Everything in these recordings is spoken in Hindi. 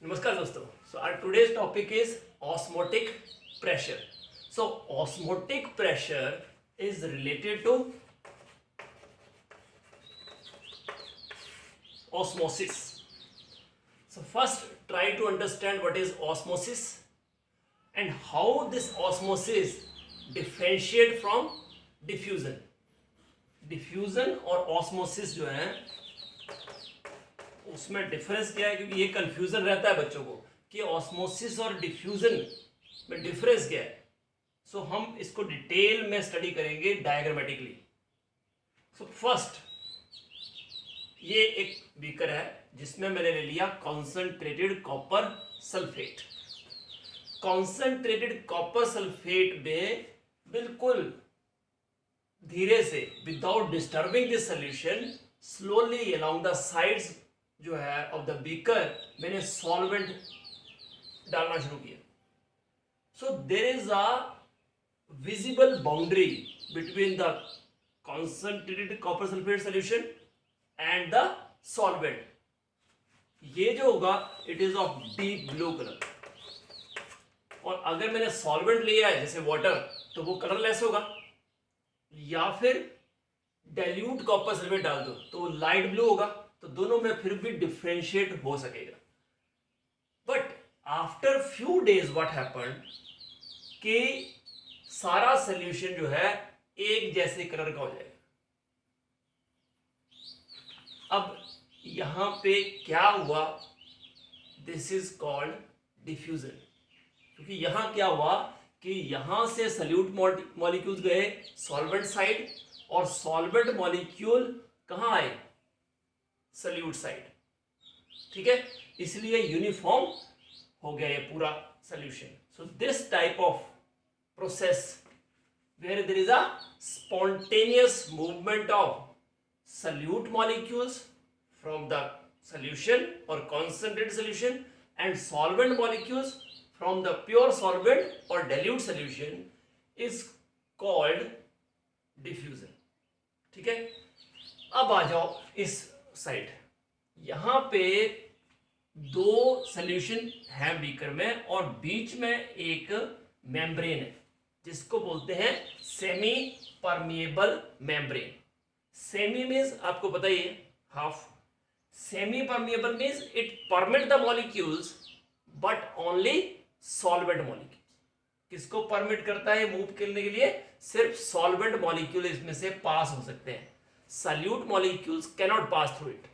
नमस्कार दोस्तों. So our today's topic is osmotic pressure. So osmotic pressure is related to osmosis. So first try to understand what is osmosis and how this osmosis differentiate from diffusion. Diffusion और osmosis जो है उसमें डिफरेंस क्या है, क्योंकि ये कंफ्यूजन रहता है बच्चों को कि ऑस्मोसिस और डिफ्यूजन में डिफरेंस क्या है. सो हम इसको डिटेल में स्टडी करेंगे डायग्रामेटिकली. सो फर्स्ट ये एक बीकर है जिसमें मैंने ले लिया concentrated copper sulphate. Concentrated copper sulphate में बिल्कुल धीरे से without disturbing this solution slowly along the sides जो है ऑफ द बीकर मैंने सॉल्वेंट डालना शुरू किया. So there is a visible boundary between the concentrated copper sulphate solution and the solvent. ये जो होगा it is of deep blue colour, और अगर मैंने सॉल्वेंट लिया है जैसे वाटर तो वो कलरलेस होगा, या फिर डाइल्यूट कॉपर सल्फेट डाल दो तो वो लाइट ब्लू होगा. तो दोनों में फिर भी डिफ्रेंशिएट हो सकेगा. But after few days what happened कि सारा सोल्यूशन जो है एक जैसे कलर का हो जाएगा. अब यहां पे क्या हुआ, दिस इज कॉल्ड डिफ्यूजन. क्योंकि यहां क्या हुआ कि यहां से सल्यूट मॉलिक्यूल्स गए सॉल्वेंट साइड, और सॉल्वेंट मॉलिक्यूल कहां आए, सल्यूट साइड. ठीक है, इसलिए यूनिफॉर्म हो गया ये पूरा solution. So this type of process where there is a spontaneous movement of solute molecules from the solution और concentrated solution and solvent molecules from the pure solvent और dilute solution is called diffusion. ठीक है, अब आ जाओ इस साइड. यहां पे दो सॉल्यूशन है बीकर में और बीच में एक मेम्ब्रेन है जिसको बोलते हैं semi permeable membrane. Semi means आपको पता ही है half. Semi permeable means it permit the molecules but only solvent molecules. किसको परमिट करता है मूव करने के लिए, सिर्फ सॉल्वेंट मॉलिक्यूल इसमें से पास हो सकते हैं. Solute molecules cannot pass through it.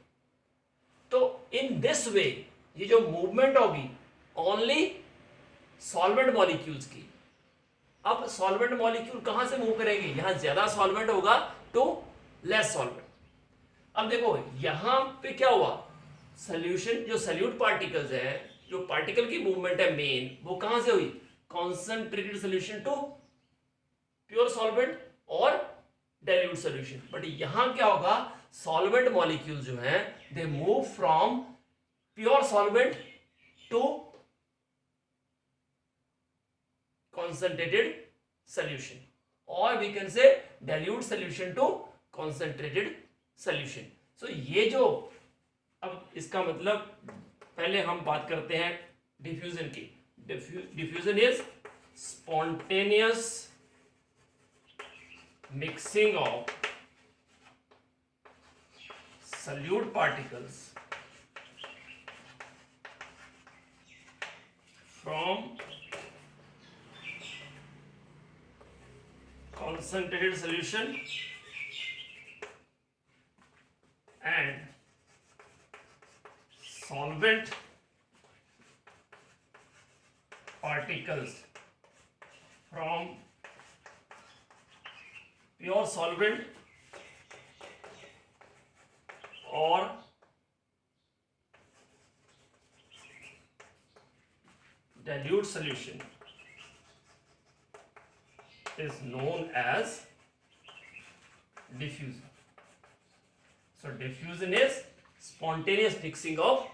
तो इन दिस वे ये जो मूवमेंट होगी ओनली सॉल्वेंट मॉलिक्यूल्स की. अब सॉल्वेंट मॉलिक्यूल कहां से मूव करेंगे, यहां ज्यादा सॉल्वेंट होगा टू लेस सॉल्वेंट. अब देखो यहां पे क्या हुआ, सॉल्यूशन जो सल्यूट पार्टिकल्स है, जो पार्टिकल की मूवमेंट है मेन, वो कहां से हुई, concentrated solution to pure solvent और डाइल्यूट सॉल्यूशन. बट यहां क्या होगा, सॉल्वेंट मॉलिक्यूल जो हैं they move from pure solvent to concentrated solution, or we can say dilute solution to concentrated solution. So ये जो, अब इसका मतलब पहले हम बात करते हैं डिफ्यूजन की. Diffusion is spontaneous mixing of solute particles from concentrated solution and solvent particles from pure solvent or dilute solution is known as diffusion. So diffusion is spontaneous mixing of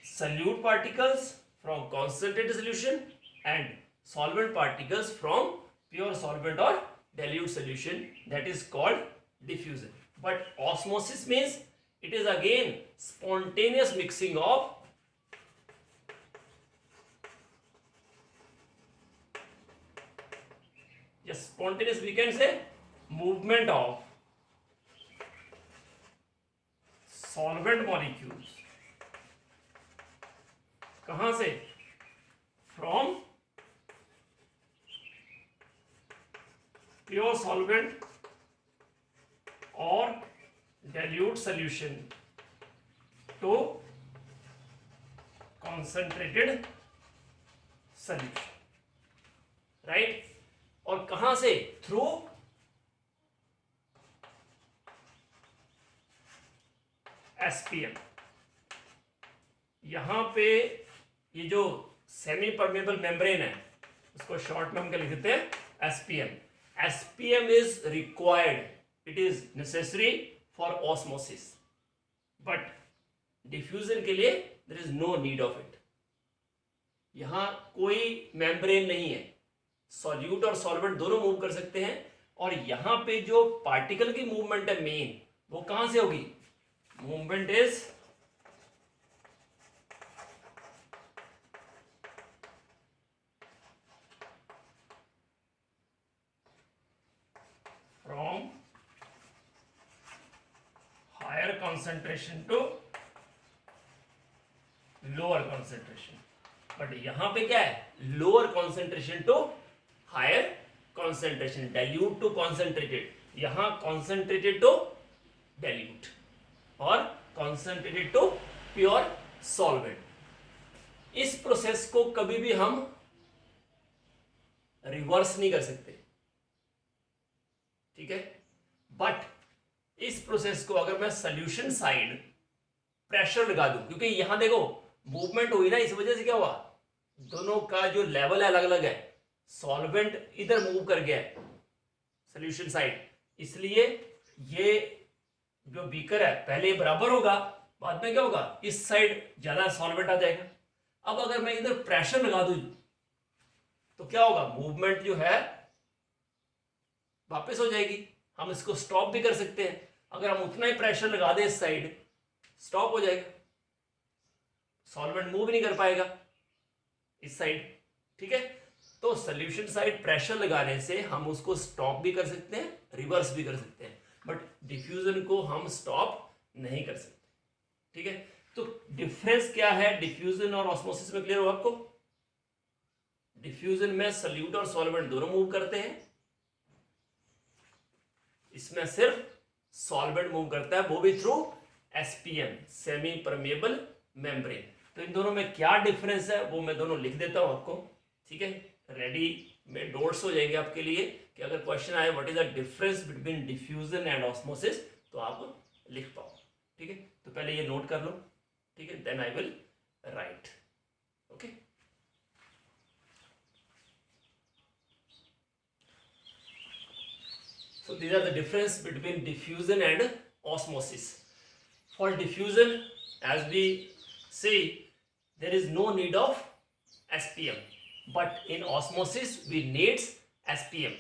solute particles from concentrated solution and solvent particles from pure solvent or dilute solution, that is called diffusion. But osmosis means it is again spontaneous mixing of spontaneous we can say movement of solvent molecules कहां से, from pure solvent or dilute solution to concentrated solution, right? और कहां से, थ्रू SPM। यहां पे ये जो सेमी परमेबल मेम्ब्रेन है उसको शॉर्ट में हम क्या लिख देते हैं, SPM। SPM is required, it is necessary for osmosis, but diffusion के लिए there is no need of it. यहां कोई मेम्ब्रेन नहीं है, सॉल्यूट और सॉल्वेंट दोनों मूव कर सकते हैं, और यहां पे जो पार्टिकल की मूवमेंट है मेन, वो कहां से होगी, movement is from higher concentration to lower concentration. But यहां पे क्या है, lower concentration to higher concentration, dilute to concentrated, यहां कॉन्सेंट्रेटेड टू डाइल्यूट और कॉन्सेंट्रेटेड टू प्योर सॉल्वेंट। इस प्रोसेस को कभी भी हम रिवर्स नहीं कर सकते, ठीक है। बट इस प्रोसेस को अगर मैं सॉल्यूशन साइड प्रेशर लगा दूं, क्योंकि यहां देखो मूवमेंट हुई ना, इस वजह से क्या हुआ, दोनों का जो लेवल है अलग अलग है, सॉल्वेंट इधर मूव कर गया है सॉल्यूशन साइड, इसलिए ये जो बीकर है पहले ये बराबर होगा, बाद में क्या होगा, इस साइड ज्यादा सॉल्वेंट आ जाएगा। अब अगर मैं इधर प्रेशर लगा दूं तो क्या होगा, मूवमेंट जो है वापस हो जाएगी। हम इसको स्टॉप भी कर सकते हैं, अगर हम उतना ही प्रेशर लगा दें इस साइड, स्टॉप हो जाएगा, सॉल्वेंट मूव नहीं कर पाएगा इस साइड, ठीक है। तो सॉल्यूशन साइड प्रेशर लगाने से हम उसको स्टॉप भी कर सकते हैं, रिवर्स भी कर सकते हैं, बट डिफ्यूजन को हम स्टॉप नहीं कर सकते, ठीक है। तो डिफरेंस क्या है डिफ्यूजन और ऑस्मोसिस में, क्लियर हो आपको। डिफ्यूजन में सॉल्यूट और सॉल्वेंट दोनों मूव करते हैं, इसमें सिर्फ सॉल्वेंट मूव करता है, वो भी through SPM, semi permeable membrane. तो इन दोनों में क्या डिफरेंस है वो मैं दोनों लिख देता हूं आपको, ठीक है। रेडी में नोट्स हो जाएंगे आपके लिए कि अगर क्वेश्चन आए what is the difference between diffusion and osmosis, तो आप लिख पाओ, ठीक है। तो पहले ये नोट कर लो, ठीक है, then I will write, okay. So these are the difference between diffusion and osmosis. For diffusion, as we say, there is no need of SPM, but in osmosis we need SPM.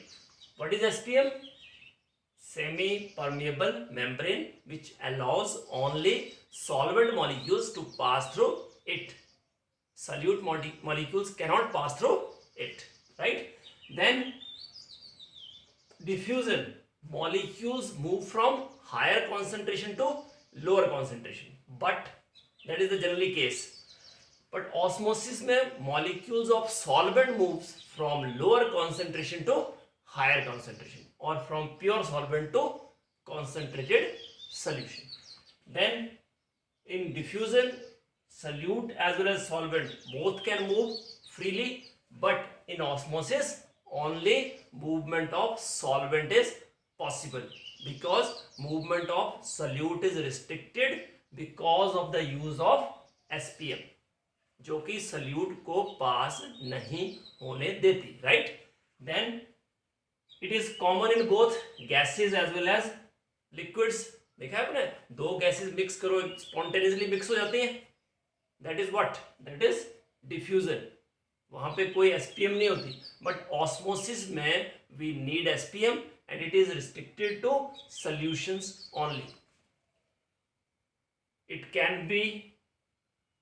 What is SPM? Semi-permeable membrane which allows only solvent molecules to pass through it. Solute molecules cannot pass through it, right? Then diffusion, molecules move from higher concentration to lower concentration, but that is the generally case. But osmosis में molecules of solvent moves from lower concentration to higher concentration, or from pure solvent to concentrated solution. Then in diffusion, solute as well as solvent both can move freely, but in osmosis only movement of solvent is possible, because movement of solute is restricted because of the use of SPM, जो कि solute को पास नहीं होने देती, right? Then it is common in both gases as well as liquids. देखा है आपने, दो गैसेस मिक्स करो स्पॉन्टेनियसली मिक्स हो जाती हैं, that is what, that is diffusion. वहां पे कोई SPM नहीं होती, बट ऑस्मोसिस में we need SPM and it is restricted to solutions only. It can be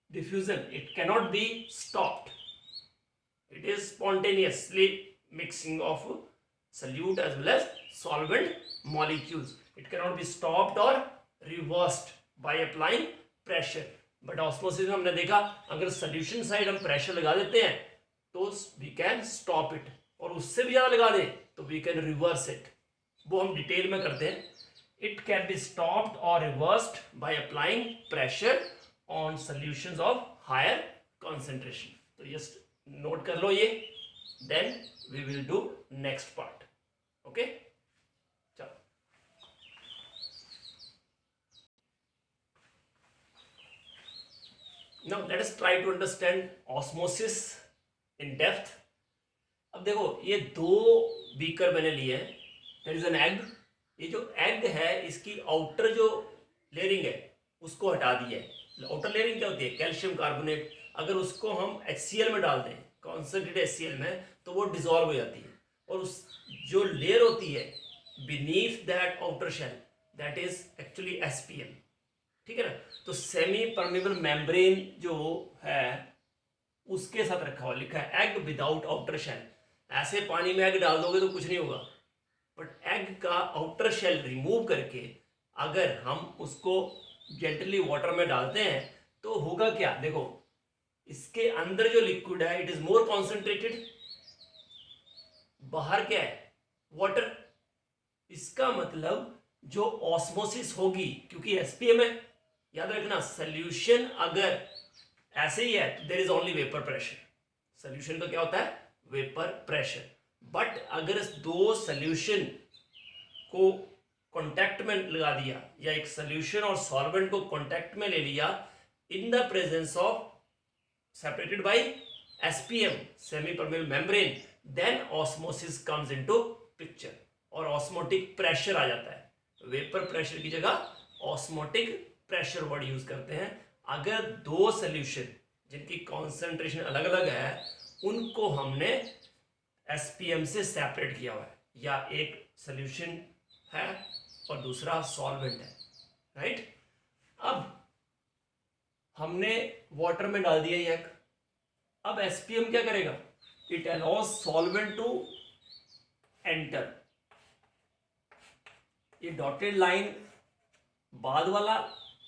diffusion, it cannot be stopped, it is spontaneously mixing of solute as well as solvent molecules. It cannot be stopped or reversed by applying pressure. But osmosis में हमने देखा अगर सोल्यूशन साइड हम प्रेशर लगा देते हैं तो वी कैन स्टॉप इट, और उससे भी ज्यादा लगा दें तो वी कैन रिवर्स इट. वो हम डिटेल में करते हैं. इट कैन बी स्टॉप्ड और reversed by applying pressure on solutions of higher concentration. तो ये नोट कर लो ये. Then we will do next part. Okay, चलो. Now let us try to understand osmosis in depth. अब देखो ये दो बीकर मैंने लिए हैं. There is an egg. ये जो एग है इसकी आउटर जो लेयरिंग है उसको हटा दिया है. आउटर लेयरिंग क्या होती है? Calcium carbonate. अगर उसको हम HCl में डाल दें, कॉन्सेंट्रेटेड HCl में, तो वो डिजोल्व हो जाती है. और उस जो लेयर होती है beneath that outer shell, that is actually SPM. ठीक है ना. तो सेमी परमेबल मेम्ब्रेन जो है उसके साथ रखा हुआ, लिखा है एग विदाउट आउटर शेल. ऐसे पानी में एग डाल दोगे तो कुछ नहीं होगा, बट एग का आउटर शेल रिमूव करके अगर हम उसको जेंटली वाटर में डालते हैं तो होगा क्या? देखो इसके अंदर जो लिक्विड है इट इज मोर कॉन्सेंट्रेटेड, बाहर क्या है? वाटर. इसका मतलब जो ऑस्मोसिस होगी, क्योंकि SPM है, याद रखना सोल्यूशन अगर ऐसे ही है तो there is only vapour pressure. Solution का क्या होता है? Vapour pressure. बट अगर इस दो सोल्यूशन को कांटेक्ट में लगा दिया या एक सोल्यूशन और सॉल्वेंट को कांटेक्ट में ले लिया in the presence of separated by SPM, semi permeable membrane, then osmosis comes into picture और ऑस्मोटिक प्रेशर आ जाता है. वेपर प्रेशर की जगह ऑस्मोटिक प्रेशर वर्ड यूज करते हैं. अगर दो सोल्यूशन जिनकी कॉन्सेंट्रेशन अलग अलग है उनको हमने SPM से सेपरेट किया हुआ है, या एक सोल्यूशन है और दूसरा सॉल्वेंट है, राइट. अब हमने वाटर में डाल दिया ये. अब SPM क्या करेगा? It allows solvent to enter. ये डॉटेड लाइन बाद वाला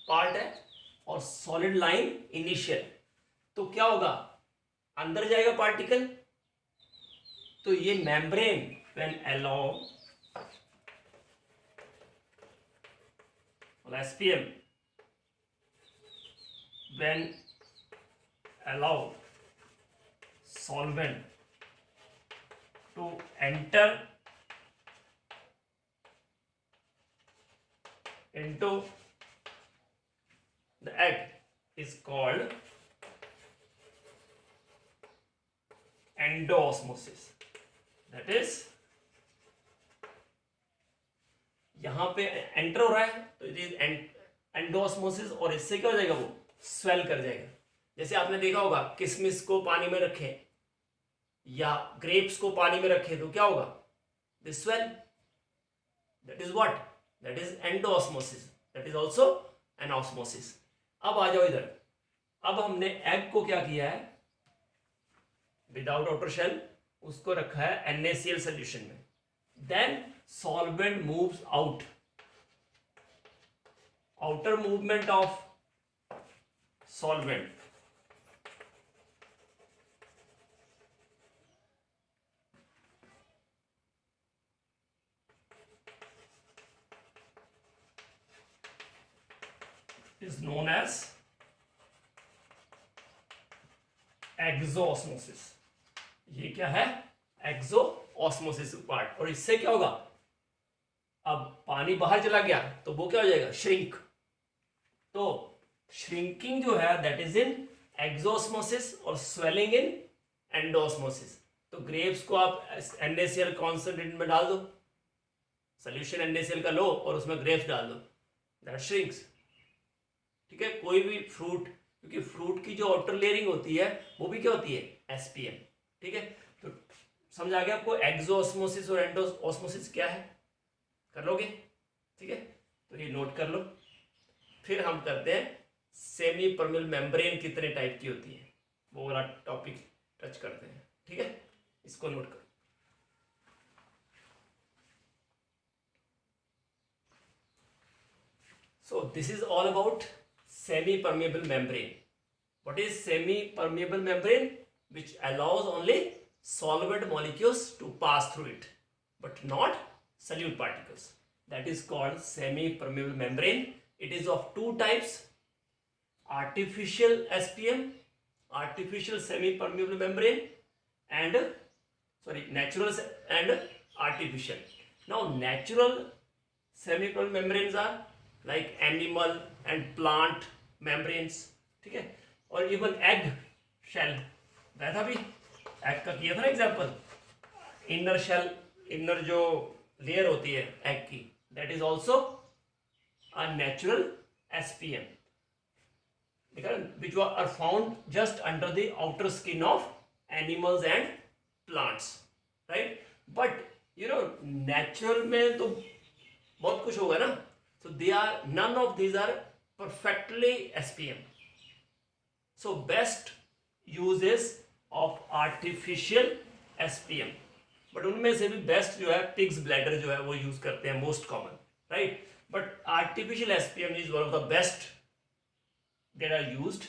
पार्ट है और सॉलिड लाइन इनिशियल. तो क्या होगा? अंदर जाएगा पार्टिकल. तो ये membrane when allow SPM when allow solvent to enter into the egg is called endoosmosis. That is यहां पे एंटर हो रहा है तो इट इज एंडोस्मोसिस. और इससे क्या हो जाएगा? वो स्वेल कर जाएगा. जैसे आपने देखा होगा किशमिश को पानी में रखें या ग्रेप्स को पानी में रखें तो क्या होगा? They swell. That is what? That is endosmosis. That is also an osmosis. अब आ जाओ इधर. अब हमने एग को क्या किया है? विदाउट आउटर शेल उसको रखा है NaCl सोल्यूशन में. Then solvent moves out. Outer movement of solvent is known as exosmosis. ये क्या है? Exosmosis part. और इससे क्या होगा? अब पानी बाहर चला गया तो वो क्या हो जाएगा? श्रिंक. तो श्रिंकिंग जो है दैट इज इन एक्सोऑस्मोसिस और स्वेलिंग इन एंडोऑस्मोसिस. तो ग्रेप्स को आप NaCl कॉन्सेंट्रेट में डाल दो, सोल्यूशन NaCl का लो और उसमें ग्रेप्स डाल दो, दैट श्रिंक्स. ठीक है. कोई भी फ्रूट, क्योंकि फ्रूट की जो आउटर लेयरिंग होती है वो भी क्या होती है? SPM. ठीक है. तो समझ आ गया आपको एक्सोऑस्मोसिस और एंडोऑस्मोसिस क्या है? कर लोगे? ठीक है. तो ये नोट कर लो. फिर हम करते हैं सेमी परमेबल मेम्ब्रेन कितने टाइप की होती है, वो वाला टॉपिक टच करते हैं. ठीक है. इसको नोट करो. So this is all about semi-permeable membrane. What is semi-permeable membrane? Which allows only solvent molecules to pass through it, but not solute particles. That is called semi-permeable membrane. It is of two types: artificial SPM, artificial semi-permeable membrane, and natural and artificial. Now natural semi-permeable membranes are like animal and plant membranes, ठीक है, और इवन एग शेल, वैसा भी एग का किया था ना एग्जाम्पल, इनर शेल, इनर जो लेयर होती है एग की, that is also a natural SPM, which are found just under the outer skin of animals and plants, right? But you know natural में तो बहुत कुछ होगा ना, so they are, none of these are perfectly SPM. So best uses of artificial SPM, but उनमें से भी बेस्ट जो है पिग्स ब्लैडर जो है वो यूज करते हैं, most common, right? But artificial SPM is one of the best that are used.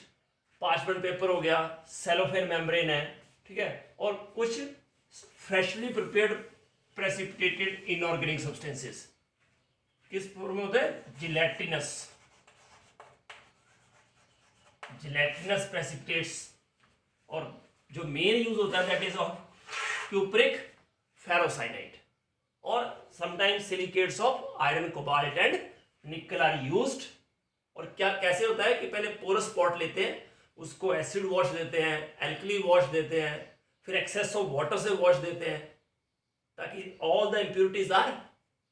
Parchment paper हो गया, सेलोफेन मेम्ब्रेन है, ठीक है, और कुछ freshly prepared precipitated inorganic substances किस फॉर्म में होते हैं? जिलेटिनस प्रेसिपिटेट्स, और जो मेन यूज होता है that is of cupric ferrocyanide, और sometimes silicates of iron, cobalt and nickel are used. और क्या कैसे होता है कि पहले पोरस स्पॉट लेते हैं, उसको एसिड वॉश देते हैं, एल्कली वॉश देते हैं, फिर एक्सेस ऑफ वाटर से वॉश देते हैं ताकि all the impurities are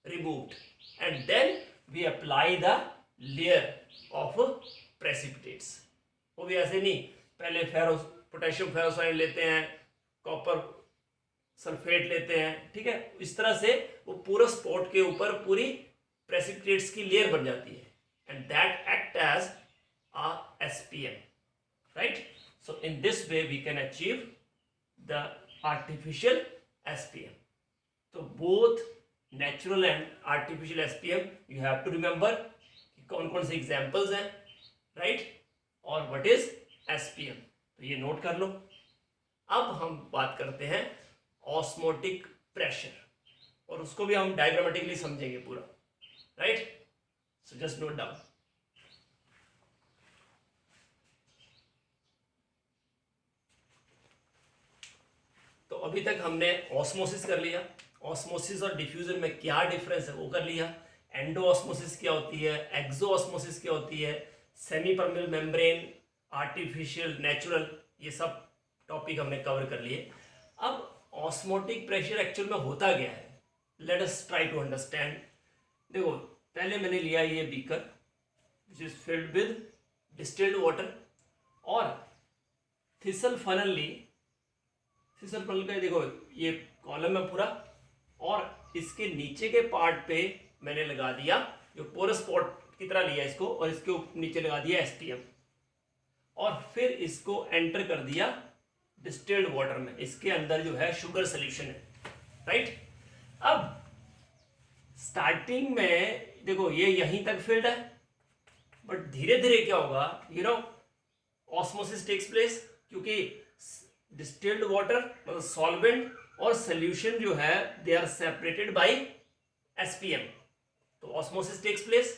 removed, and then we apply the layer of precipitates. वो भी ऐसे नहीं, पहले पोटेशियम फेरोसाइड लेते हैं, कॉपर सल्फेट लेते हैं, ठीक है, इस तरह से वो पूरा स्पॉट के ऊपर पूरी प्रेसिपिटेट्स की लेयर बन जाती है, and that act as a SPM, right? So in this way we can achieve the artificial SPM. So both natural and artificial SPM you have to remember कौन कौन से examples हैं, right? और what is SPM, तो ये नोट कर लो. अब हम बात करते हैं ऑस्मोटिक प्रेशर, और उसको भी हम डायग्रामेटिकली समझेंगे पूरा, right? So just note down. तो अभी तक हमने ऑस्मोसिस कर लिया, ऑस्मोसिस और डिफ्यूजन में क्या डिफरेंस है वो कर लिया, एंडो ऑस्मोसिस क्या होती है, एक्सो ऑस्मोसिस क्या होती है, semi permeable membrane, artificial, natural, ये सब टॉपिक हमने कवर कर लिए. अब ऑस्मोटिक प्रेशर एक्चुअल में होता क्या है, let us try to understand. देखो पहले मैंने लिया ये beaker which is filled with distilled water, और थिसल फनल ली, थिसल फनल का देखो ये कॉलम है पूरा, और इसके नीचे के पार्ट पे मैंने लगा दिया जो पोरस स्पॉट की तरह लिया इसको, और इसके नीचे लगा दिया SPM, और फिर इसको एंटर कर दिया डिस्टिल्ड वाटर में. इसके अंदर जो है शुगर सोल्यूशन है, राइट? अब स्टार्टिंग में देखो ये यहीं तक फिल्ड है, बट धीरे धीरे क्या होगा, you know osmosis takes place, क्योंकि डिस्टिल्ड वाटर मतलब सॉल्वेंट और सोल्यूशन जो है they are separated by SPM. तो osmosis takes place,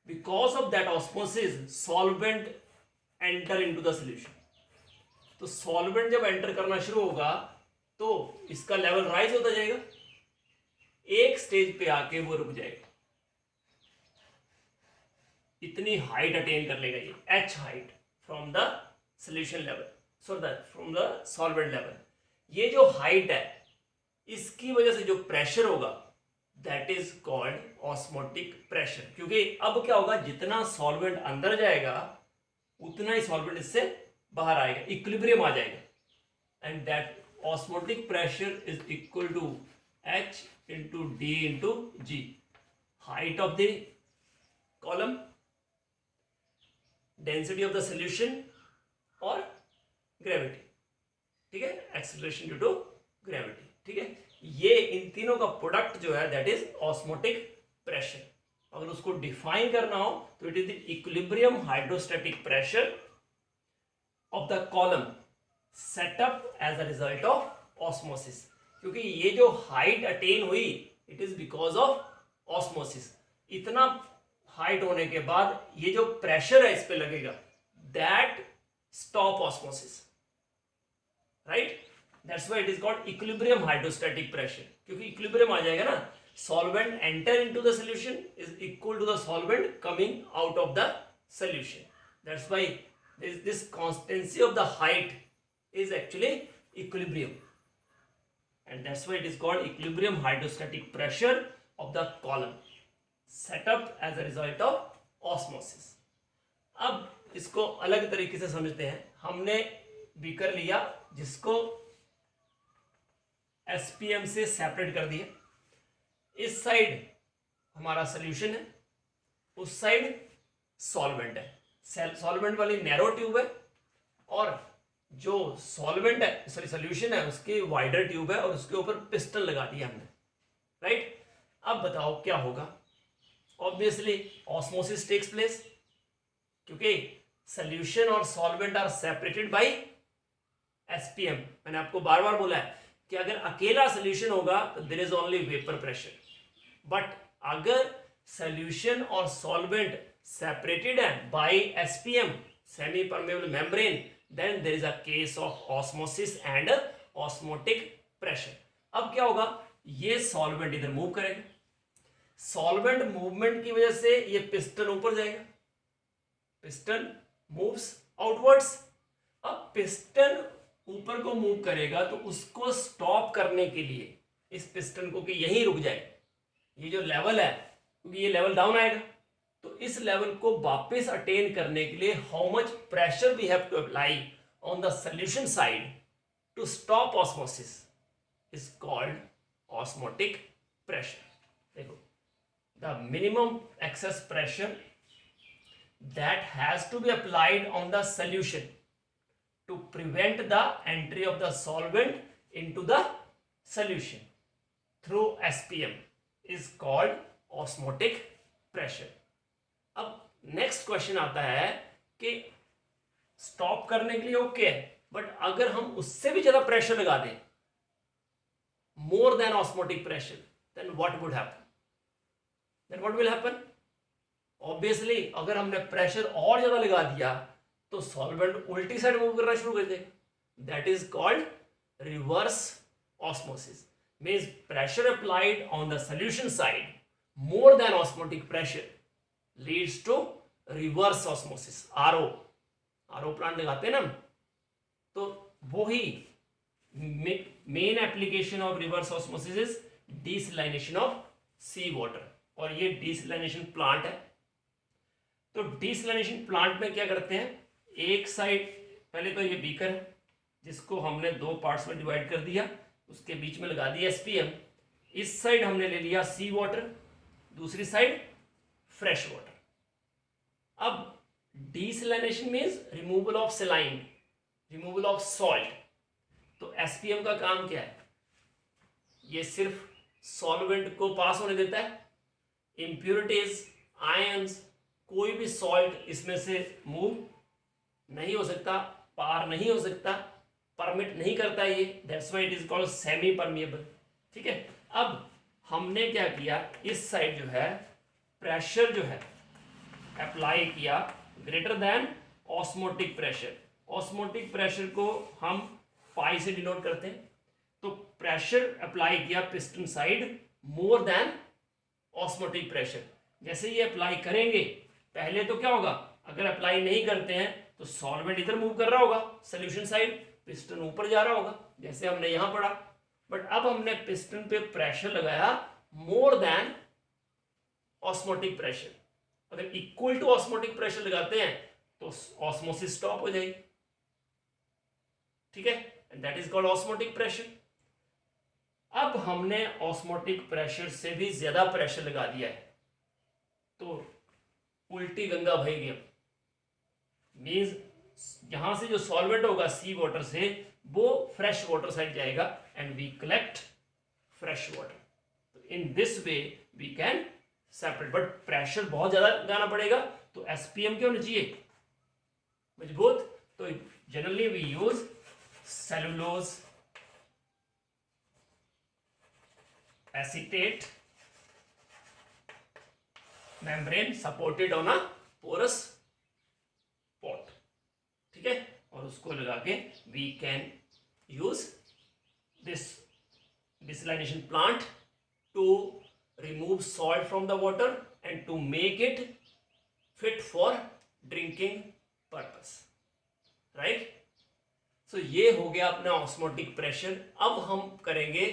because of that osmosis solvent enter into the solution. तो सॉल्वेंट जब एंटर करना शुरू होगा तो इसका लेवल राइज होता जाएगा, एक स्टेज पे आके वो रुक जाएगा, इतनी हाइट अटेन कर लेगा ये H height from the solution level, so that from the solvent level. ये जो हाइट है इसकी वजह से जो प्रेशर होगा that is called osmotic pressure, क्योंकि अब क्या होगा, जितना सॉल्वेंट अंदर जाएगा उतना ही सॉल्वेंट इससे बाहर आएगा, इक्विलिब्रियम आ जाएगा, and that osmotic pressure is equal to H into D into G, height of the column, density of the solution और gravity, ठीक है, acceleration due to gravity, ठीक है. ये इन तीनों का प्रोडक्ट जो है दैट इज ऑस्मोटिक प्रेशर. अगर उसको डिफाइन करना हो तो it is the equilibrium hydrostatic pressure of the column setup as a result of osmosis. क्योंकि ये जो हाइट अटेन हुई it is because of osmosis. इतना हाइट होने के बाद ये जो प्रेशर है इस पे लगेगा, that stop osmosis, right. That's why it is called equilibrium hydrostatic pressure, क्योंकि इक्विलिब्रियम आ जाएगा ना, solvent enter into the solution is equal to the solvent coming out of the solution. That's why this constancy of the height is actually equilibrium, and that's why it is called equilibrium hydrostatic pressure of the column set up as a result of osmosis. अब इसको अलग तरीके से समझते हैं। हमने बीकर लिया जिसको SPM से सेपरेट कर दिया। इस साइड हमारा सॉल्यूशन है, उस साइड सॉल्वेंट है। सॉल्वेंट वाली नैरो ट्यूब है और जो सॉल्वेंट है सॉरी सॉल्यूशन है उसकी वाइडर ट्यूब है और उसके ऊपर पिस्टन लगा दिया हमने, राइट। अब बताओ क्या होगा। ऑब्वियसली ऑस्मोसिस टेक्स प्लेस, क्योंकि सॉल्यूशन और solvent are separated by SPM। मैंने आपको बार बार बोला है कि अगर अकेला सॉल्यूशन होगा तो there is only vapour pressure, but अगर सॉल्यूशन और सॉल्वेंट सेपरेटेड है by SPM semi permeable membrane, then there is a case of osmosis and osmotic pressure. अब क्या होगा, ये सॉल्वेंट इधर मूव करेगा, सॉल्वेंट मूवमेंट की वजह से ये पिस्टन ऊपर जाएगा, पिस्टन मूव्स आउटवर्ड्स। अब पिस्टन ऊपर को मूव करेगा तो उसको स्टॉप करने के लिए इस पिस्टन को कि यहीं रुक जाए, ये जो लेवल है क्योंकि ये लेवल डाउन आएगा, तो इस लेवल को वापस अटेन करने के लिए how much pressure we have to apply on the solution side to stop osmosis is called osmotic pressure. देखो, the minimum excess pressure that has to be applied on the solution to prevent the entry of the solvent into the solution through SPM is called osmotic pressure. अब नेक्स्ट क्वेश्चन आता है कि स्टॉप करने के लिए ओके है, बट अगर हम उससे भी ज्यादा प्रेशर लगा दें, मोर than osmotic pressure, then what would happen? Then what will happen? Obviously अगर हमने प्रेशर और ज्यादा लगा दिया तो सॉल्वेंट उल्टी साइड मूव करना शुरू कर देगा, that is called reverse osmosis. Means pressure applied on the solution side more than osmotic pressure leads to reverse osmosis. RO plant लगाते हैं ना, तो वही main application of reverse osmosis is desalination of sea water, और ये डीसैलिनेशन प्लांट है। तो डीसैलिनेशन प्लांट में क्या करते हैं, एक साइड पहले तो ये बीकर है जिसको हमने दो पार्ट्स में डिवाइड कर दिया, उसके बीच में लगा दिया SPM। इस साइड हमने ले लिया सी वाटर, दूसरी साइड फ्रेश वाटर। अब desalination means removal of saline, removal of salt. तो SPM का काम क्या है, ये सिर्फ सॉल्वेंट को पास होने देता है, इम्प्योरिटीज आयंस कोई भी सॉल्ट इसमें से मूव नहीं हो सकता, पार नहीं हो सकता, परमिट नहीं करता ये, that's why it is called semi permeable. ठीक है, अब हमने क्या किया, इस साइड जो है प्रेशर जो है अप्लाई किया greater than osmotic pressure. Osmotic pressure को हम पाई से डिनोट करते हैं। तो प्रेशर अप्लाई किया piston side more than osmotic pressure. जैसे ये अप्लाई करेंगे, पहले तो क्या होगा, अगर अप्लाई नहीं करते हैं तो सॉल्वेंट इधर मूव कर रहा होगा सॉल्यूशन साइड, पिस्टन ऊपर जा रहा होगा जैसे हमने यहां पढ़ा। बट अब हमने पिस्टन पे प्रेशर लगाया मोर देन ऑस्मोटिक प्रेशर। अगर इक्वल टू ऑस्मोटिक प्रेशर लगाते हैं तो ऑस्मोसिस स्टॉप हो जाएगी। ठीक है, and that is called osmotic pressure. अब हमने ऑस्मोटिक प्रेशर से भी ज्यादा प्रेशर लगा दिया है तो उल्टी गंगा बहेगी। अब मींस यहां से जो सॉल्वेंट होगा सी वाटर से वो फ्रेश वाटर साइड जाएगा and we collect fresh water. In this way we can separate, but pressure बहुत ज्यादा लगाना पड़ेगा, तो एसपीएम क्या होना चाहिए, मजबूत। तो generally we use cellulose acetate membrane supported on a porous pot, ठीक है, और उसको लगा के we can use this desalination plant to remove salt from the water and to make it fit for drinking purpose, right? So ये हो गया अपना ऑस्मोटिक प्रेशर। अब हम करेंगे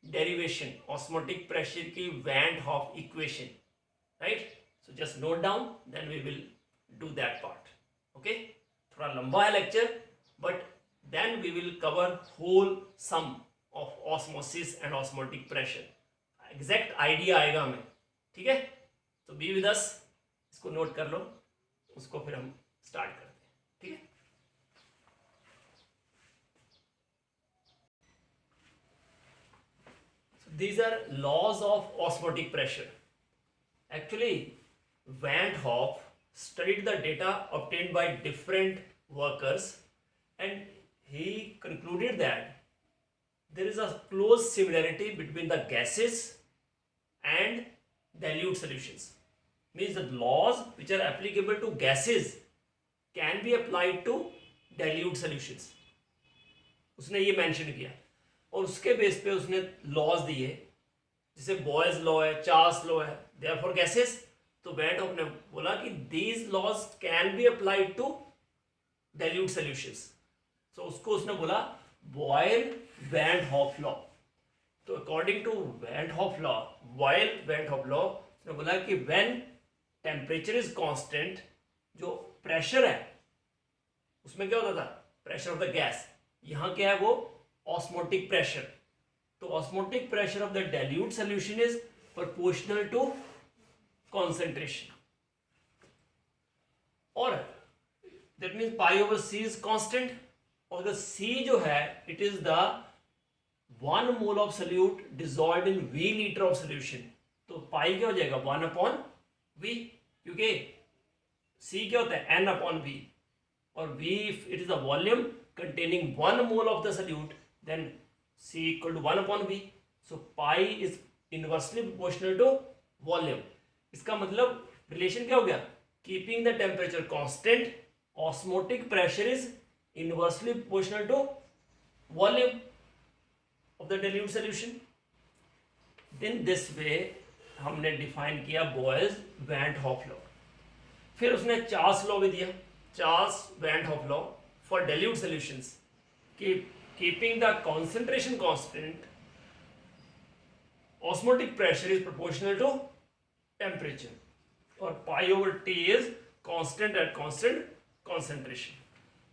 डेरिवेशन ऑस्मोटिक प्रेशर की van Hoff equation, right? So just note down, then we will do that part, okay? थोड़ा लंबा है lecture, but then we will cover whole sum of osmosis and osmotic pressure, exact idea आएगा हमें, ठीक है? तो बी विद अस, इसको नोट कर लो, उसको फिर हम स्टार्ट करते हैं, ठीक है? These are laws of osmotic pressure. Actually, Van 't Hoff studied the data obtained by different workers, and he concluded that there is a close similarity between the gases and dilute solutions. Means the laws which are applicable to gases can be applied to dilute solutions. उसने ये मेंशन किया, और उसके बेस पे उसने लॉज दिए, जैसे बॉयज लॉ है, चार्ल्स लॉ है, देयरफॉर गैसेस। तो वैन 't Hoff ने बोला कि these laws can be applied to dilute solutions, तो उसको उसने बोला Boyle van 't Hoff law. तो according to van 't Hoff law, Boyle van 't Hoff law, उसने बोला कि व्हेन टेम्परेचर इज कांस्टेंट, जो प्रेशर है उसमें क्या होता था, प्रेशर ऑफ द गैस, यहाँ क्या है वो osmotic pressure. तो osmotic pressure of the dilute solution is proportional to concentration, और that means pi over c is constant, और the c जो है it is the 1 mole of solute dissolved in v liter of solution। तो pi क्या हो जाएगा 1 upon v, क्योंकि c क्या होता है n upon v, और v if it is a volume containing 1 mole of the solute, then C equal to 1 upon V. So pi is inversely proportional to volume. इसका मतलब रिलेशन क्या हो गया, keeping the temperature constant, osmotic pressure is inversely proportional to volume of the dilute solution. In this way हमने डिफाइन किया Boyle's van 't Hoff law. फिर उसने चार्ल्स लॉ भी दिया, Charles van 't Hoff law for dilute solutions, कि keeping the concentration constant, osmotic pressure is proportional to temperature, और pi over T is constant at constant concentration।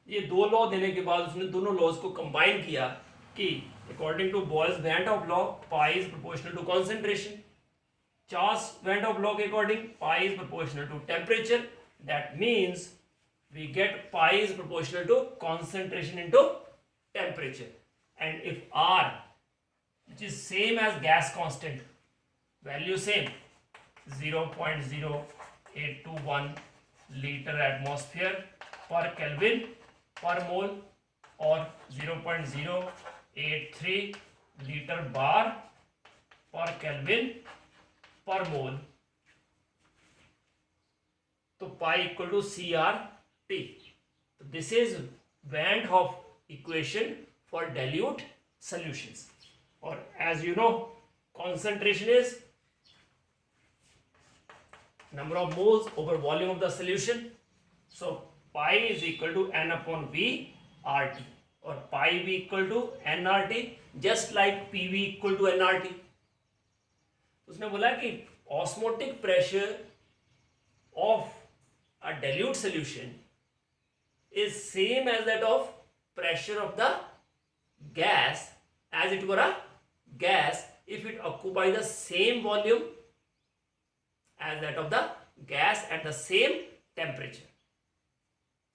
ये दो लॉ देने के बाद उसने दोनों लॉज को कंबाइन किया कि according to Boyle's van 't Hoff law pi is proportional to concentration, Charles van 't Hoff law के according pi is proportional to temperature, that means we get pi is proportional to concentration into temperature, and if R, which is same as gas constant, value same 0.0821 liter atmosphere per Kelvin per mole, or 0.083 liter bar per Kelvin per mole, तो pi equal to CRT। तो this is Van 't Hoff equation for dilute solutions, or as you know concentration is number of moles over volume of the solution, so pi is equal to n upon v RT, or pi v equal to nRT, just like PV equal to nRT। उसने बोला कि osmotic pressure of a dilute solution is same as that of pressure of the gas, as it were a gas, if it occupy the same volume as that of the gas at the same temperature।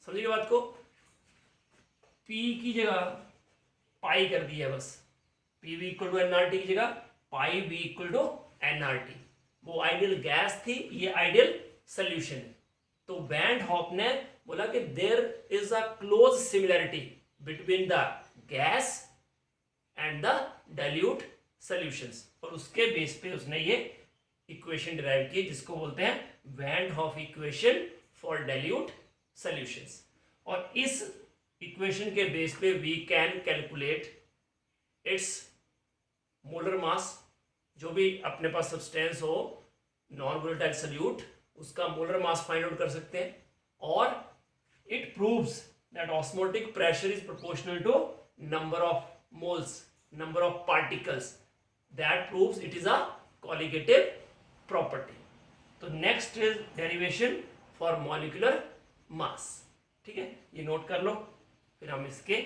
समझिए बात को, P की जगह पाई कर दी है बस, PV इक्वल टू nRT की जगह पाई V इक्वल टू nRT। वो आइडियल गैस थी, ये आइडियल सोल्यूशन है। तो वैन हॉफ ने बोला कि there is a close similarity between the gas and the dilute solutions, और उसके बेस पे उसने ये इक्वेशन डिराइव की जिसको बोलते हैं van Hoff equation for dilute solutions. और इस इक्वेशन के बेस पे we can calculate its molar mass, जो भी अपने पास सब्सटेंस हो नॉन वोलेटाइल सॉल्यूट, उसका मोलर मास फाइंड आउट कर सकते हैं। और it proves that osmotic pressure is proportional to number of moles, number of particles. That proves it is a colligative property. तो next is derivation for molecular mass. ठीक है, ये नोट कर लो। फिर हम इसके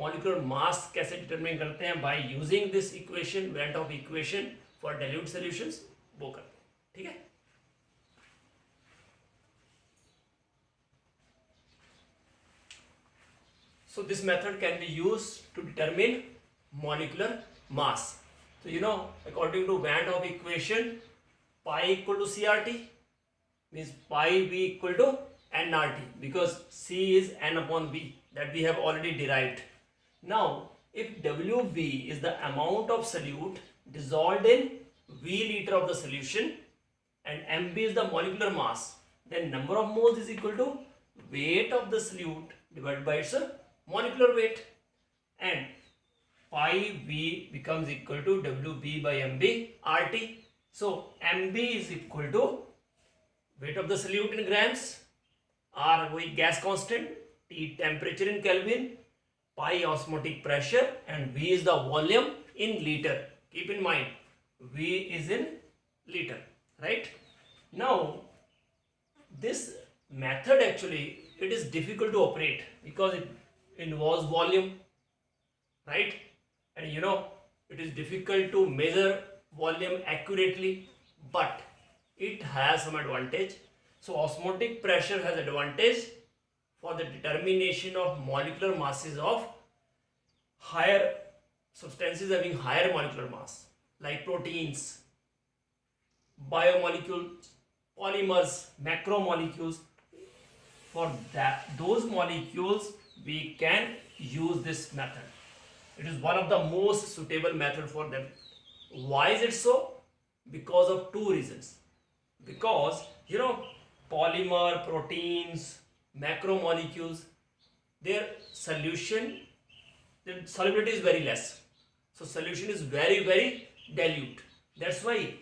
molecular mass कैसे डिटरमिन करते हैं by using this equation, Van't Hoff equation for dilute solutions, वो करते हैं। ठीक है, so this method can be used to determine molecular mass. So you know, according to Van't Hoff equation, pi equal to CRT means pi V equal to nRT, because C is n upon V, that we have already derived. Now if WV is the amount of solute dissolved in V liter of the solution and MB is the molecular mass, then number of moles is equal to weight of the solute divided by its molecular weight, and pi V becomes equal to WB by MB RT. So MB is equal to weight of the solute in grams, R वही gas constant, T temperature in Kelvin, pi osmotic pressure, and V is the volume in liter. Keep in mind, V is in liter, right? Now this method actually it is difficult to operate because it involves volume, right? And you know, it is difficult to measure volume accurately, but it has some advantage. So osmotic pressure has advantage for the determination of molecular masses of higher substances having higher molecular mass, like proteins, biomolecules, polymers, macromolecules. For that, those molecules we can use this method. It is one of the most suitable method for them. Why is it so? Because of two reasons. Because you know, polymer, proteins, macromolecules, their solution, their solubility is very less. So solution is very dilute. That's why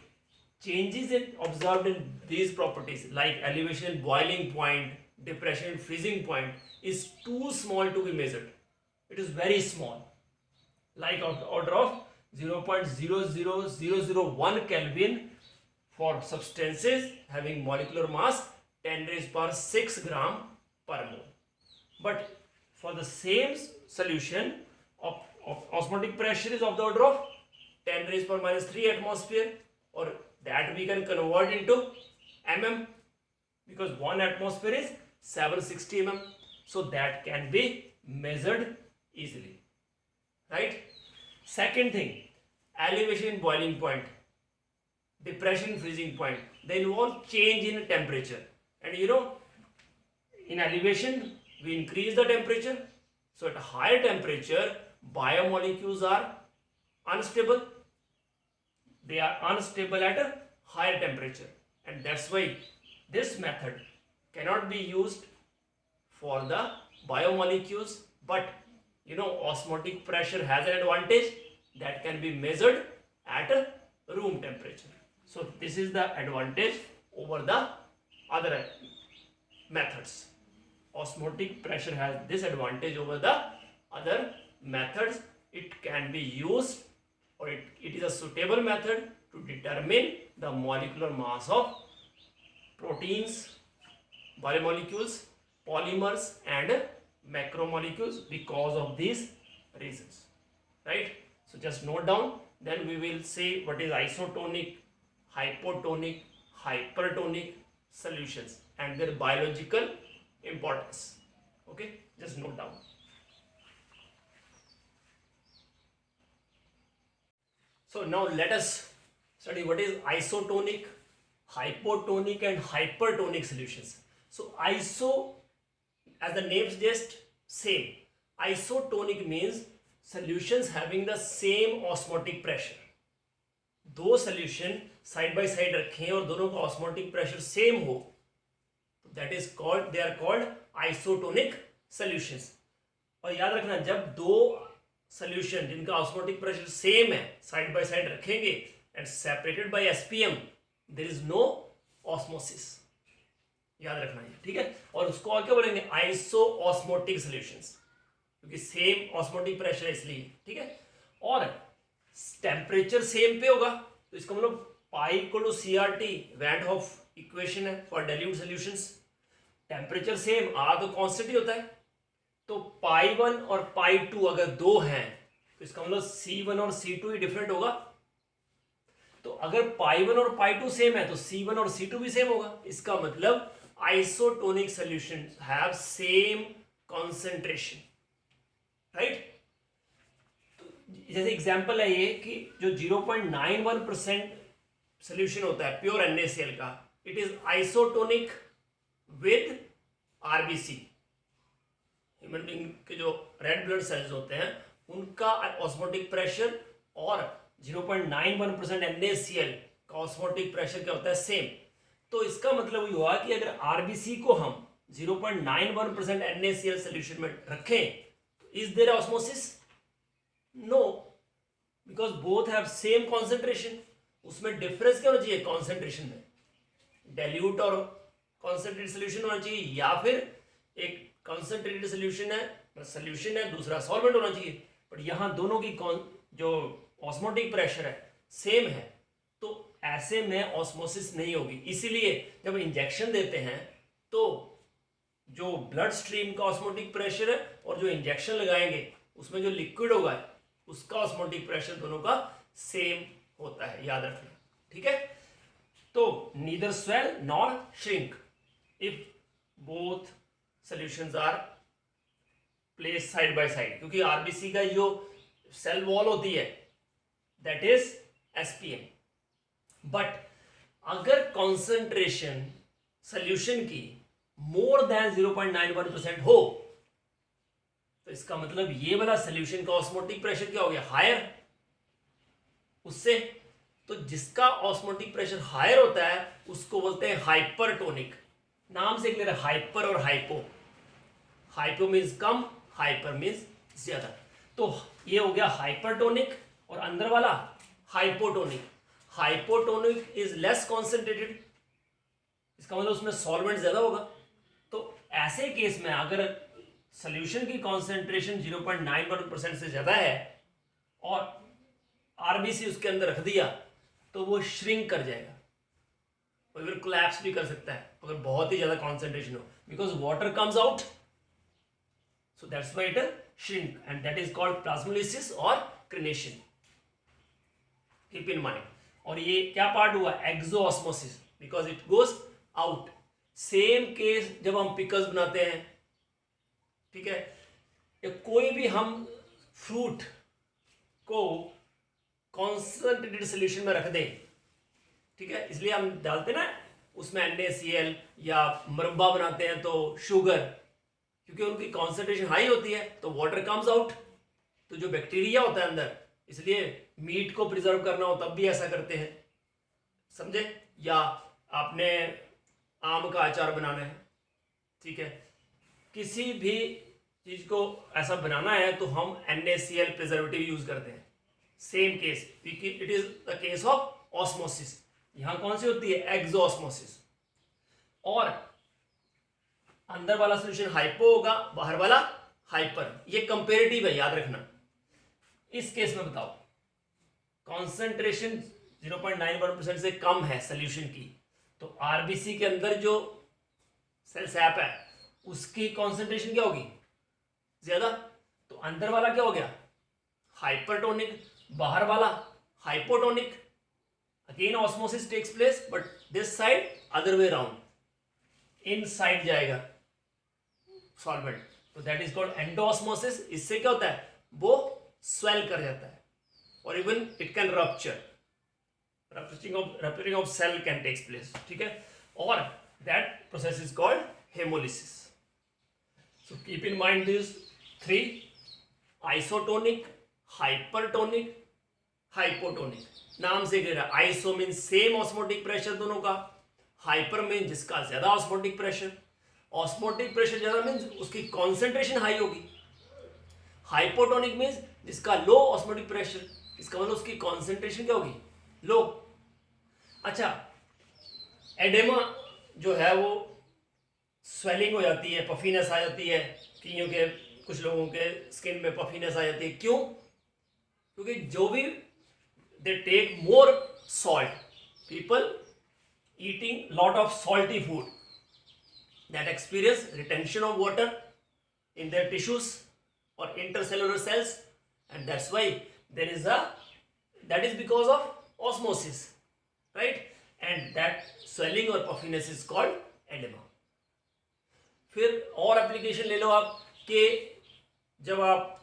changes observed in these properties like elevation in boiling point, depression in freezing point is too small to be measured. It is very small, like of the order of 0.00001 Kelvin for substances having molecular mass 10 raised power 6 gram per mole. But for the same solution of osmotic pressure is of the order of 10 raised power minus 3 atmosphere, or that we can convert into mm, because 1 atmosphere is 760 mm, so that can be measured easily, right? Second thing, elevation in boiling point, depression in freezing point, they involve change in temperature, and you know, in elevation we increase the temperature, so at a higher temperature biomolecules are unstable, they are unstable at a higher temperature, and that's why this method cannot be used for the biomolecules. But you know, osmotic pressure has an advantage that can be measured at a room temperature. So this is the advantage over the other methods. Osmotic pressure has this advantage over the other methods. It can be used, or it is a suitable method to determine the molecular mass of proteins, biomolecules, polymers and macromolecules because of these reasons, right? So just note down, then we will say what is isotonic, hypotonic, hypertonic solutions and their biological importance. Okay, just note down. So now let us study what is isotonic hypotonic and hypertonic solutions. So iso, as the name suggests, same. Isotonic means solutions having the same osmotic pressure. दो solution side by side रखें और दोनों का osmotic pressure same हो, that is called, they are called isotonic solutions. और याद रखना, जब दो solution जिनका osmotic pressure same है side by side रखेंगे and separated by SPM, there is no osmosis. याद रखना है, ठीक है. और उसको और क्या बोलेंगे, आइसोऑस्मोटिक सॉल्यूशंस, क्योंकि सेम ऑस्मोटिक प्रेशर है इसलिए, ठीक है. और टेम्परेचर सेम पे होगा, तो इसका मतलब pi equal to CRT van Hoff equation है for dilute solutions. Temperature same, R तो कांस्टेंट ही होता है, तो पाई 1 और पाई 2 अगर दो हैं तो इसका मतलब C1 और C2 ही डिफरेंट होगा. तो अगर पाई 1 और पाई 2 सेम है तो C1 और C2 भी सेम होगा. इसका मतलब isotonic solutions have same concentration, right? जैसे एग्जांपल है ये कि जो 0.91% सोल्यूशन होता है प्योर NaCl का, it is isotonic with RBC. Human being के जो रेड ब्लड सेल्स होते हैं उनका ऑस्मोटिक प्रेशर और 0.91% NaCl का ऑस्मोटिक प्रेशर क्या होता है, सेम. तो इसका मतलब ये हुआ कि अगर RBC को हम 0.91% NaCl सोल्यूशन में रखें तो is there osmosis? No, because both have same concentration. उसमें डिफरेंस क्या होना चाहिए कॉन्सेंट्रेशन में, डाइल्यूट और कॉन्सेंट्रेटेड सोल्यूशन होना चाहिए, या फिर एक कॉन्सेंट्रेटेड सोल्यूशन है दूसरा सॉल्वेंट होना चाहिए. बट यहां दोनों की जो ऑस्मोटिक प्रेशर है सेम है, तो ऐसे में ऑस्मोसिस नहीं होगी. इसीलिए जब इंजेक्शन देते हैं तो जो ब्लड स्ट्रीम का ऑस्मोटिक प्रेशर है और जो इंजेक्शन लगाएंगे उसमें जो लिक्विड होगा उसका ऑस्मोटिक प्रेशर दोनों का सेम होता है, याद रखना, ठीक है. तो neither swell nor shrink if both solutions are place side by side, क्योंकि RBC का जो सेल वॉल होती है दैट इज SPM. बट अगर कॉन्सेंट्रेशन सोल्यूशन की मोर देन 0.91% हो तो इसका मतलब ये वाला सोल्यूशन का ऑस्मोटिक प्रेशर क्या हो गया, हायर उससे. तो जिसका ऑस्मोटिक प्रेशर हायर होता है उसको बोलते हैं हाइपरटोनिक. नाम से क्लियर है, हाइपर और हाइपो. हाइपो मीन्स कम, हाइपर मीन्स ज्यादा. तो ये हो गया हाइपरटोनिक और अंदर वाला hypotonic. Hypotonic is less concentrated, इसका मतलब उसमें सॉल्वेंट ज्यादा होगा. तो ऐसे केस में अगर सोल्यूशन की कॉन्सेंट्रेशन 0.91% से ज्यादा है और RBC उसके अंदर रख दिया तो वो श्रिंक कर जाएगा और फिर कोलैप्स भी कर सकता है अगर बहुत ही ज्यादा कॉन्सेंट्रेशन हो, because water comes out, so that's why it shrink and that is called plasmolysis और क्रिनेशन. Keep in mind. और ये क्या पार्ट हुआ, exosmosis, because it goes out. Same case जब हम पिकल्स बनाते हैं, ठीक है, या कोई भी हम फ्रूट को कॉन्सेंट्रेटेड सोल्यूशन में रख दें, ठीक है, इसलिए हम डालते ना उसमें NaCl या मुरब्बा बनाते हैं तो शुगर, क्योंकि उनकी कॉन्सेंट्रेशन हाई होती है तो वाटर कम्स आउट, तो जो बैक्टीरिया होता है अंदर, इसलिए मीट को प्रिजर्व करना हो तब भी ऐसा करते हैं, समझे. या आपने आम का अचार बनाना है, ठीक है, किसी भी चीज को ऐसा बनाना है तो हम NaCl प्रिजर्वेटिव यूज करते हैं. Same case, it is the case of osmosis. यहां कौन सी होती है, एक्सोऑस्मोसिस. और अंदर वाला सोल्यूशन हाइपो होगा, बाहर वाला हाइपर. ये कंपेरेटिव है, याद रखना. इस केस में बताओ, कॉन्सेंट्रेशन 0.91% से कम है सोल्यूशन की, तो RBC के अंदर जो सेल सैप है उसकी कॉन्सेंट्रेशन क्या होगी, ज्यादा. तो अंदर वाला क्या हो गया, हाइपरटोनिक, बाहर वाला hypotonic. Again osmosis takes place, but this side other way around, inside जाएगा सॉल्वेंट, तो दैट इज कॉल्ड एंडोऑस्मोसिस. इससे क्या होता है, वो स्वेल कर जाता है और even it can rupture. rupturing of cell can take place, ठीक है, और that process is called hemolysis. So keep in mind these three: isotonic, hypertonic, hypotonic. नाम से कह रहा है, iso mean same osmotic pressure दोनों का, हाइपर मीन जिसका ज्यादा ऑस्मोटिक प्रेशर, ऑस्मोटिक प्रेशर ज्यादा मीन उसकी कॉन्सेंट्रेशन हाई होगी, हाइपोटोनिक मीन जिसका लो ऑस्मोटिक प्रेशर, इसका मतलब उसकी कॉन्सेंट्रेशन क्या होगी, लो. अच्छा, एडेमा जो है वो स्वेलिंग हो जाती है, पफीनेस आ जाती है, कईयों के, कुछ लोगों के स्किन में पफीनेस आ जाती है. क्यों? क्योंकि जो भी they take more salt, people eating lot of salty food, that experience retention of water in their tissues or intercellular cells, and that's why there is that is because of osmosis, right? And that swelling or puffiness is called edema. फिर और एप्लीकेशन ले लो आप कि जब आप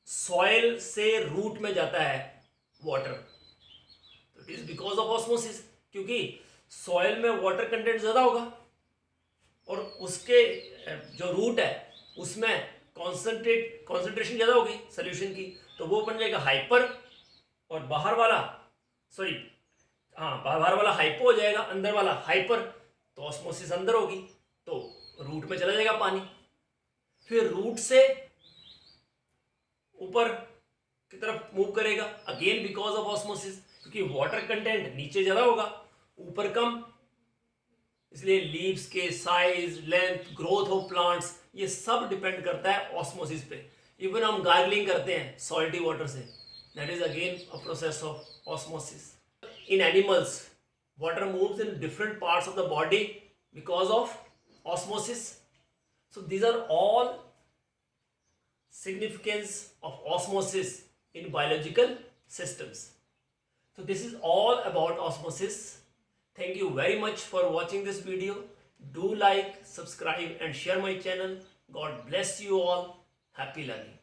सॉइल से रूट में जाता है वाटर, तो it is because of osmosis, क्योंकि सॉइल में वाटर कंटेंट ज्यादा होगा और उसके जो रूट है उसमें कॉन्सेंट्रेशन ज्यादा होगी सोल्यूशन की, तो वो बन जाएगा हाइपर, और बाहर वाला बाहर वाला हाइपो हो जाएगा, अंदर वाला हाइपर, तो ऑस्मोसिस अंदर होगी, तो रूट में चला जाएगा पानी. फिर रूट से ऊपर की तरफ मूव करेगा, अगेन बिकॉज ऑफ ऑस्मोसिस, क्योंकि वाटर कंटेंट नीचे ज्यादा होगा ऊपर कम, इसलिए लीव्स के size, length, growth of plants, ये सब डिपेंड करता है ऑस्मोसिस पे. इवन हम गार्गलिंग करते हैं सॉल्टी वाटर से, that is again a process of osmosis. In animals water moves in different parts of the body because of osmosis. So these are all significance of osmosis in biological systems. So this is all about osmosis. Thank you very much for watching this video. Do like, subscribe and share my channel. God bless you all. Happy learning.